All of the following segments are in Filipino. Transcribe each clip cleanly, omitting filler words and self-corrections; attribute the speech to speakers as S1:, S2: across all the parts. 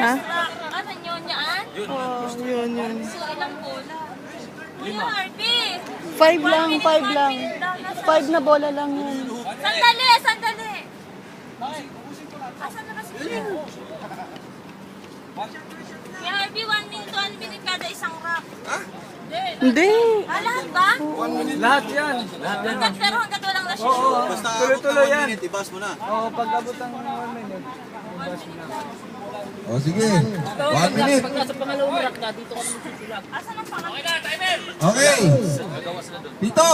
S1: Ha?
S2: Ano yun yan?
S1: Oh, yun.
S2: So, ilang bola? Kuya RP!
S1: 5 lang, 5 lang. 5 na bola lang yan.
S2: Sandali! Asan na ba si Kuya? Kuya RP, 1 minute, 1 minute kada isang rack. Ha?
S1: Hindi.
S2: Lahat ba?
S3: Lahat yan.
S2: Pero hanggat walang na-shoot.
S3: Oo,
S4: Basta
S3: tuloy-tuloy yan.
S4: ibas mo na.
S3: Oo, pag abot ang 1 minute. ibas mo na.
S5: O sige, 1 minute.
S6: Pag nasa pangalawang rack na, dito ka naman susulat.
S2: Asan ang pangalan?
S5: Okay. Dito.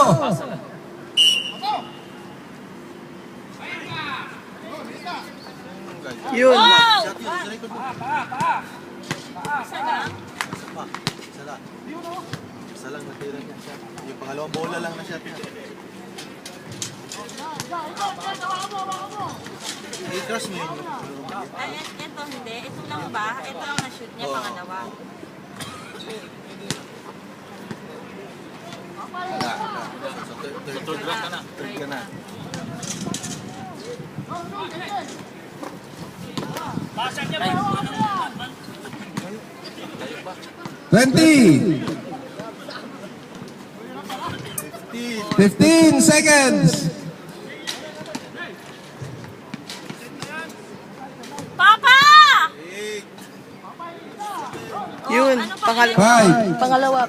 S1: Yun.
S2: Wow!
S4: Shot yun, sa likod mo.
S2: Isa lang?
S4: Isa lang. Isa lang natira niya. Shot. Yung pangalawang bola lang na shot niya. I-crush mo yun.
S2: Ay, ito hindi. Ito lang ba? Ito lang na-shoot niya, pangalawa.
S4: Third ka na.
S5: Twenty. 15 seconds.
S2: Papa!
S1: Yun.
S2: Ano pangalan?
S5: 5,
S1: Pangalawa.